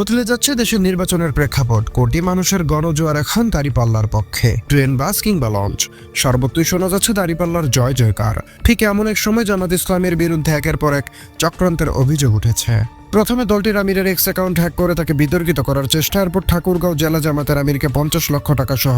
বদলে যাচ্ছে দেশের নির্বাচনের প্রেক্ষাপট। কোটি মানুষের গণজোয়ার এখন দাঁড়িপাল্লার পক্ষে। ট্রেন, বাস কিংবা লঞ্চ, সর্বত্রই শোনা যাচ্ছে দাঁড়িপাল্লার জয় জয়কার। ঠিক এমন এক সময় জামাত ইসলামের বিরুদ্ধে একের পর এক চক্রান্তের অভিযোগ উঠেছে। প্রথমে দলটির আমিরের এক্স অ্যাকাউন্ট হ্যাক করে তাকে বিতর্কিত করার চেষ্টা, এরপর ঠাকুরগাঁও জেলা জামাতের আমিরকে 50 লক্ষ টাকা সহ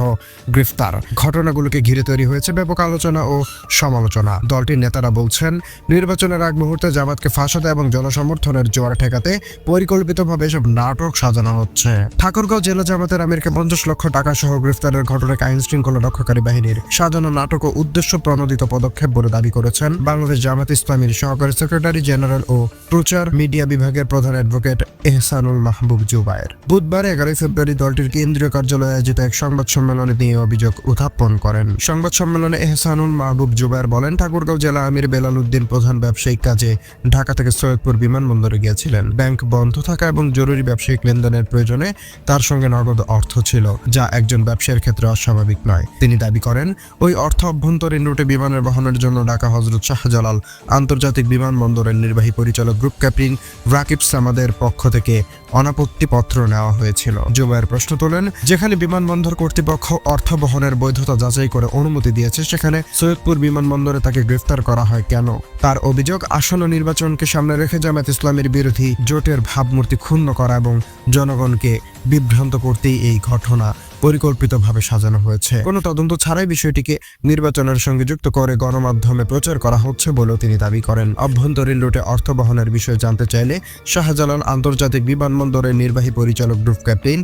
গ্রেফতার। ঘটনাগুলোকে ঘিরে তৈরি হয়েছে ব্যাপক আলোচনা ও সমালোচনা। দলটির নেতারা বলছেন, নির্বাচনের আগ মুহূর্তে জামাতকে ফাঁসাতে এবং জনসমর্থনের জোয়ার ঠেকাতে পরিকল্পিতভাবে এসব নাটক সাজানো হচ্ছে। ঠাকুরগাঁও জেলা জামাতের আমিরকে 50 লক্ষ টাকা সহ গ্রেফতারের ঘটনাকে আইন শৃঙ্খলা রক্ষাকারী বাহিনীর সাজানো নাটক ও উদ্দেশ্য প্রণোদিত পদক্ষেপ বলে দাবি করেছেন বাংলাদেশ জামাত ইসলামীর সহকারী সেক্রেটারি জেনারেল ও প্রচার মিডিয়া বিভাগের প্রধান অ্যাডভোকেট এহসানুল মাহবুব জুবায়ের। বুধবার 11 ফেব্রুয়ারি দলটির কেন্দ্রীয় কার্যালয়ে আয়োজিত এক সংবাদ সম্মেলনে নিয়ে অভিযোগ উত্থাপন করেন। সংবাদ সম্মেলনে এহসানুল মাহবুব জুবায়ের বলেন, ঠাকুরগাঁও জেলা আমির বেলাল উদ্দিন প্রধান ব্যবসায়িক কাজে ঢাকা থেকে সৈয়দপুর বিমানবন্দরে গিয়েছিলেন। ব্যাংক বন্ধ থাকা এবং জরুরি ব্যবসায়িক লেনদেনের প্রয়োজনে তার সঙ্গে নগদ অর্থ ছিল, যা একজন ব্যবসায়ীর ক্ষেত্রে অস্বাভাবিক নয়। তিনি দাবি করেন, ওই অর্থ অভ্যন্তরীণ রুটে বিমানের বহনের জন্য ঢাকা হযরত শাহজালাল আন্তর্জাতিক বিমানবন্দরের নির্বাহী পরিচালক গ্রুপ ক্যাপ্টেন রাকিব সামাদের পক্ষ থেকে অনাপত্তি পত্র নেওয়া হয়েছিল। জুবায়ের প্রশ্ন তোলেন, যেখানে বিমানবন্দর কর্তৃপক্ষ অর্থ বহনের বৈধতা যাচাই করে অনুমতি দিয়েছে, সেখানে সৈয়দপুর বিমানবন্দরে তাকে গ্রেফতার করা হয় কেন? তার অভিযোগ, আসন্ন নির্বাচনকে সামনে রেখে জামায়াত ইসলামের বিরোধী জোটের ভাবমূর্তি ক্ষুণ্ণ করা এবং জনগণকে বিভ্রান্ত করতেই এই ঘটনা পরিকল্পিতভাবে সাজানো হয়েছে। কোনো তদন্ত ছাড়াই বিষয়টিকে নির্বাচনের সঙ্গে যুক্ত করে গণমাধ্যমে প্রচার করা হচ্ছে বলেও তিনি দাবি করেন। অভ্যন্তরীণ রুটে অর্থ বহনের বিষয়ে জানতে চাইলে শাহজালাল আন্তর্জাতিক বিমানবন্দরের নির্বাহী পরিচালক গ্রুপ ক্যাপ্টেন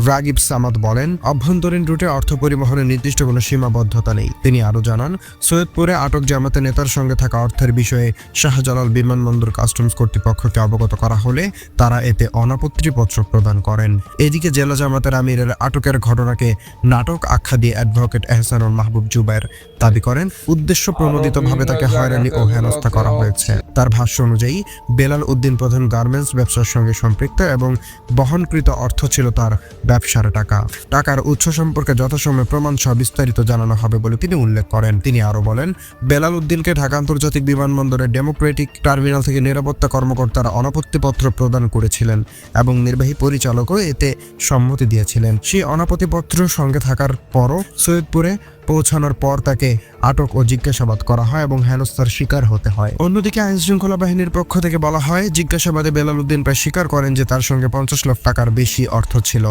রাগিব সামাদ বলেন, অভ্যন্তরীণ রুটে অর্থ পরিবহনের নির্দিষ্ট কোনো সীমাবদ্ধতা নেই। তিনি আরও জানান, সৈয়দপুরে আটক জামাতের নেতার সঙ্গে থাকা অর্থের বিষয়ে শাহজালাল বিমানবন্দর কাস্টমস কর্তৃপক্ষকে অবগত করা হলে তারা এতে অনাপত্তিপত্র প্রদান করেন। এদিকে জেলা জামাতের আমিরের আটকের ঘটনাকে নাটক আখ্যা দিয়ে অ্যাডভোকেট এহসানুল মাহবুব জুবায়ের দাবি করেন, উদ্দেশ্য প্রণোদিতভাবে তাকে হয়রানি ও হেনস্থা করা হয়েছে। তার ভাষ্য অনুযায়ী বেলাল উদ্দিন প্রধান গার্মেন্টস ব্যবসার সঙ্গে সম্পৃক্ত এবং বহনকৃত অর্থ ছিল তার ব্যবসার টাকা। টাকার উৎস সম্পর্কে যথাসময়ে প্রমাণ সহ বিস্তারিত জানানো হবে বলে তিনি উল্লেখ করেন। তিনি আরও বলেন, বেলাল উদ্দিনকে ঢাকা আন্তর্জাতিক বিমানবন্দরের ডেমোক্রেটিক টার্মিনাল থেকে নিরাপত্তা কর্মকর্তারা অনাপত্তিপত্র প্রদান করেছিলেন এবং নির্বাহী পরিচালকও এতে সম্মতি দিয়েছিলেন। সেই অনাপত্তিপত্র সঙ্গে থাকার পরও সৈয়দপুরে পৌঁছানোর পর তাকে আটক ও জিজ্ঞাসাবাদ করা হয় এবং হেনস্থার শিকার হতে হয়। অন্যদিকে আইন শৃঙ্খলা বাহিনীর পক্ষ থেকে বলা হয়, জিজ্ঞাসাবাদে বেলাল উদ্দিন প্রায় স্বীকার করেন যে তার সঙ্গে 50 লাখ টাকার বেশি অর্থ ছিল।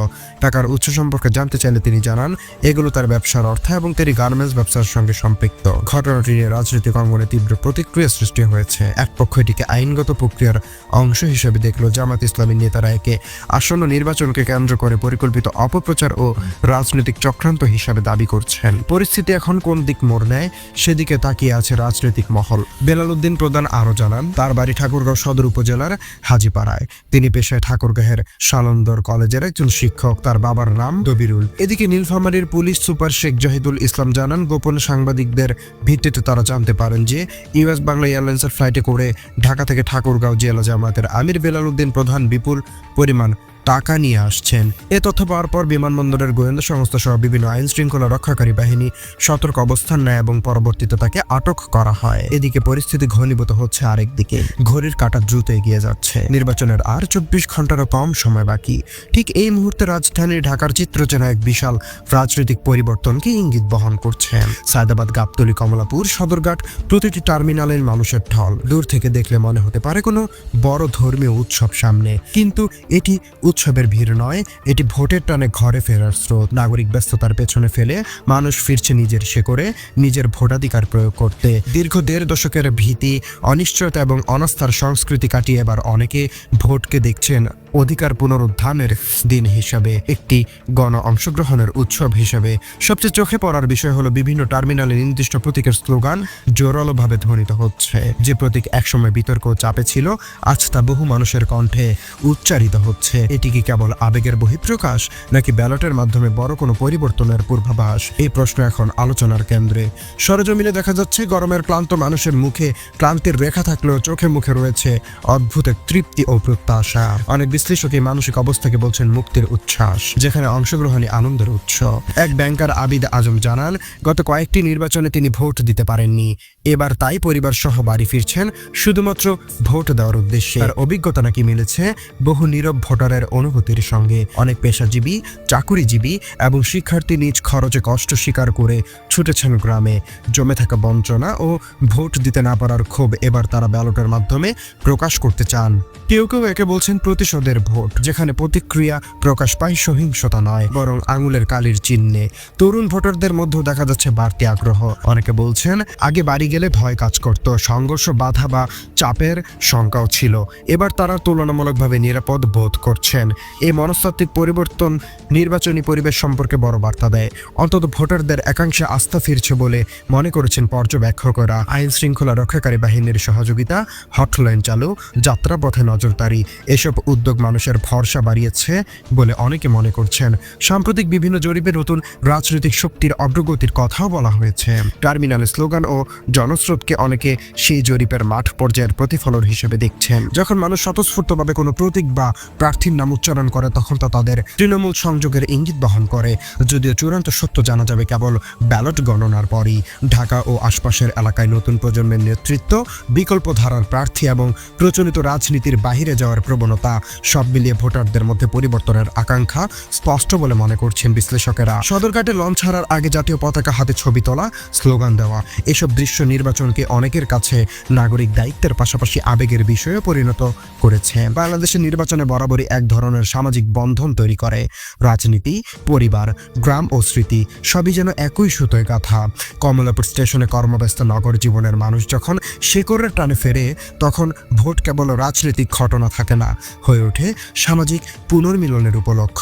টাকার উৎস সম্পর্কে জানতে চাইলে তিনি জানান, এগুলো তার ব্যবসার অর্থ এবং তিনি গার্মেন্টস ব্যবসার সঙ্গে সম্পৃক্ত। ঘটনাটি নিয়ে রাজনৈতিক অঙ্গনে তীব্র প্রতিক্রিয়া সৃষ্টি হয়েছে। এক পক্ষ এটিকে আইনগত প্রক্রিয়ার অংশ হিসেবে দেখল, জামাত ইসলামী নেতারা একে আসন্ন নির্বাচনকে কেন্দ্র করে পরিকল্পিত অপপ্রচার ও রাজনৈতিক চক্রান্ত হিসাবে দাবি করছেন। পরিস্থিতি এখন কোন দিক মোড় নেয় সেদিকে তাকিয়ে আছে রাজনৈতিক মহল। বেলাল উদ্দিন প্রধান আরও জানান, তার বাড়ি ঠাকুরগাঁও সদর উপজেলার হাজীপাড়ায়। তিনি পেশায় ঠাকুরগাঁয়ের সালন্দর কলেজের একজন শিক্ষক। তার বাবার নাম দবিরুল। এদিকে নীলফামারীর পুলিশ সুপার শেখ জাহিদুল ইসলাম জানান, গোপন সাংবাদিকদের ভিত্তিতে তারা জানতে পারেন যে ইউএস বাংলা এয়ারলাইন্সের ফ্লাইটে করে ঢাকা থেকে ঠাকুরগাঁও জেলা জামাতের আমির বেলাল উদ্দিন প্রধান বিপুল পরিমাণ টাকা নিয়ে আসছেন। এ তথ্য পাওয়ার পর বিমানবন্দরের গোয়েন্দা সংস্থা সহ বিভিন্ন আইন শৃঙ্খলা রক্ষাকারী বাহিনী সতর্ক অবস্থান নেয় এবং পরবর্তীতে তাকে আটক করা হয়। এদিকে পরিস্থিতি ঘনীভূত হচ্ছে আরেক দিকে। ঘড়ির কাঁটা দ্রুত এগিয়ে যাচ্ছে। নির্বাচনের আর 24 ঘন্টারও কম সময় বাকি। ঠিক এই মুহূর্তে রাজধানী ঢাকার চিত্র যেন এক বিশাল রাজনৈতিক পরিবর্তনকে ইঙ্গিত বহন করছে। সায়দাবাদ, গাবতলী, কমলাপুর, সদরঘাট, প্রতিটি টার্মিনালের মানুষের ঢল। দূর থেকে দেখলে মনে হতে পারে কোনো বড় ধর্মীয় উৎসব সামনে, কিন্তু এটি উৎসবের ভিড় নয়, এটি ভোটের টানে ঘরে ফেরার স্রোত। নাগরিক ব্যস্ততার পেছনে ফেলে মানুষ ফিরছে নিজের শেকড়ে, নিজের ভোটাধিকার প্রয়োগ করতে। দীর্ঘ 1.5 দশকের ভীতি, অনিশ্চয়তা এবং অনাস্থার সংস্কৃতি কাটিয়ে এবার অনেকে ভোটকে দেখছেন অধিকার পুনরুদ্ধারের দিন হিসাবে, একটি গণ অংশগ্রহণের উৎসব হিসাবে। সবচেয়ে চোখে পড়ার বিষয় হলো বিভিন্ন টার্মিনালে নির্দিষ্ট প্রতীকের স্লোগান জোরালোভাবে ধ্বনিত হচ্ছে। যে প্রতীক একসময় বিতর্ক চাপে ছিল, আজ তা বহু মানুষের কণ্ঠে উচ্চারিত হচ্ছে। এটি কি কেবল আবেগের বহিঃপ্রকাশ, নাকি ব্যালটের মাধ্যমে বড় কোনো পরিবর্তনের পূর্বাভাস? এই প্রশ্ন এখন আলোচনার কেন্দ্রে। সরেজমিনে দেখা যাচ্ছে গরমের ক্লান্ত মানুষের মুখে ক্লান্তির রেখা থাকলেও চোখে মুখে রয়েছে অদ্ভুত এক তৃপ্তি ও প্রত্যাশা। অনেক বিশ্লেষক এই মানসিক অবস্থাকে বলছেন মুক্তির উচ্ছ্বাস, যেখানে অংশগ্রহণই আনন্দের উৎস। এক ব্যাংকার আবিদ আজম জানান, গত কয়েকটি নির্বাচনে তিনি ভোট দিতে পারেননি, এবার তাই পরিবার সহ বাড়ি ফিরছেন শুধুমাত্র ভোট দেওয়ার উদ্দেশ্যে। আর অভিজ্ঞতা নাকি মিলেছে বহু নীরব ভোটারের অনুভূতির সঙ্গে। অনেক পেশাজীবী, চাকুরিজীবী এবং শিক্ষার্থী নিজ খরচে কষ্ট স্বীকার করে ছুটেছেন গ্রামে। জমে থাকা বঞ্চনা ও ভোট দিতে না পারার ক্ষোভ এবার তারা ব্যালটের মাধ্যমে প্রকাশ করতে চান। কেউ কেউ একে বলছেন প্রতিশোধের ভোট, যেখানে প্রতিক্রিয়া প্রকাশ পায় সহিংসতা নয় বরং আঙুলের কালির চিহ্নে। তরুণ ভোটারদের মধ্যেও দেখা যাচ্ছে বাড়তি আগ্রহ। অনেকে বলছেন আগে বাড়ি গেলে ভয় কাজ করত, সংঘর্ষ, বাধা বা চাপের শঙ্কাও ছিল, এবার তারা তুলনামূলকভাবে নিরাপদ বোধ করছেন। এই মনস্তাত্ত্বিক পরিবর্তন নির্বাচনী পরিবেশ সম্পর্কে বড় বার্তা দেয়। অন্তত ভোটারদের একাংশে আস্থা ফিরছে বলে মনে করেছেন পর্যবেক্ষকরা। আইন শৃঙ্খলা রক্ষাকারী বাহিনীর সহযোগিতা, হটলাইন চালু, যাত্রাপথে নজরদারি, এসব উদ্যোগ মানুষের ভরসা বাড়িয়েছে বলে অনেকে মনে করছেন। সাম্প্রতিক বিভিন্ন জরিপে নতুন রাজনৈতিক শক্তির অগ্রগতির কথাও বলা হয়েছে। টার্মিনাল স্লোগান ও জনস্রোতকে অনেকে সেই জরিপের মাঠ পর্যায়ের প্রতিফলন হিসেবে দেখছেন। যখন মানুষ স্বতঃস্ফূর্তভাবে কোনো প্রতীক বা প্রার্থীর নাম উচ্চারণ করে, তখন তা তাদের তৃণমূল সংযোগের ইঙ্গিত বহন করে, যদিও চূড়ান্ত সত্য জানা যাবে কেবল ব্যালট গণনার পরই। ঢাকা ও আশপাশের এলাকায় নতুন প্রজন্মের নেতৃত্ব, বিকল্প ধারার প্রার্থী এবং প্রচলিত রাজনীতির বাহিরে যাওয়ার প্রবণতা, সব মিলিয়ে ভোটারদের মধ্যে পরিবর্তনের আকাঙ্ক্ষা স্পষ্ট বলে মনে করছেন বিশ্লেষকেরা। সদরঘাটে লঞ্চ ছাড়ার আগে জাতীয় পতাকা হাতে ছবি তোলা, স্লোগান দেওয়া, এসব দৃশ্য নির্বাচনকে অনেকের কাছে নাগরিক দায়িত্বের পাশাপাশি আবেগের বিষয়ে পরিণত করেছে। বাংলাদেশের নির্বাচনে বরাবরই এক ধরনের সামাজিক বন্ধন তৈরি করে। রাজনীতি, পরিবার, গ্রাম ও স্মৃতি সবই যেন একই সুতোয় গাঁথা। কমলাপুর স্টেশনে কর্মব্যস্ত নগর জীবনের মানুষ যখন শেকড়ের টানে ফেরে, তখন ভোট কেবল রাজনৈতিক ঘটনা থাকে না, হয়ে ওঠে সামাজিক পুনর্মিলনের উপলক্ষ।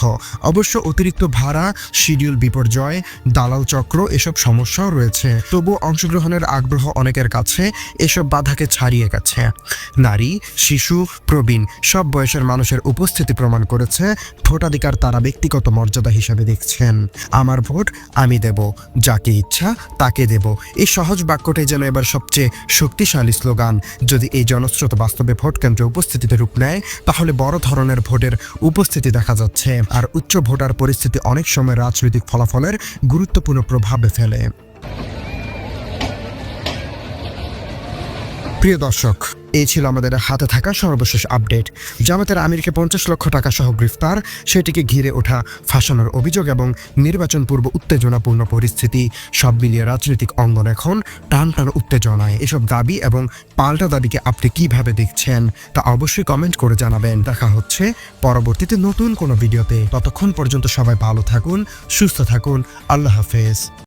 অবশ্য অতিরিক্ত ভাড়া, শিডিউল বিপর্যয়, দালাল চক্র এসব সমস্যাও রয়েছে। তবুও অংশগ্রহণের আগ্রহ অনেকের কাছে এসব বাধাকে ছাড়িয়ে গেছে। নারী, শিশু, প্রবীণ সব বয়সের মানুষের উপস্থিতি প্রমাণ করেছে ভোটাধিকার তারা ব্যক্তিগত মর্যাদা হিসেবে দেখছেন। আমার ভোট আমি দেব, যাকে ইচ্ছা তাকে দেব, এই সহজ বাক্যটাই যেন এবার সবচেয়ে শক্তিশালী স্লোগান। যদি এই জনস্রোত বাস্তবে ভোট কেন্দ্রে উপস্থিতিতে রূপ নেয়, তাহলে বড় ধরনের ভোটের উপস্থিতি দেখা যাচ্ছে। আর উচ্চ ভোটার পরিস্থিতি অনেক সময় রাজনৈতিক ফলাফলের গুরুত্বপূর্ণ প্রভাবে ফেলে। প্রিয় দর্শক, এই ছিল আমাদের হাতে থাকা সর্বশেষ আপডেট। জামাতের আমিরকে 50 লক্ষ টাকা সহ গ্রেফতার, সেটিকে ঘিরে ওঠা ফাঁসানোর অভিযোগ এবং নির্বাচন পূর্ব উত্তেজনাপূর্ণ পরিস্থিতি, সব মিলিয়ে রাজনৈতিক অঙ্গন এখন টান টান উত্তেজনায়। এসব দাবি এবং পাল্টা দাবিকে আপনি কিভাবে দেখছেন তা অবশ্যই কমেন্ট করে জানাবেন। দেখা হচ্ছে পরবর্তীতে নতুন কোনো ভিডিওতে। ততক্ষণ পর্যন্ত সবাই ভালো থাকুন, সুস্থ থাকুন। আল্লাহ হাফেজ।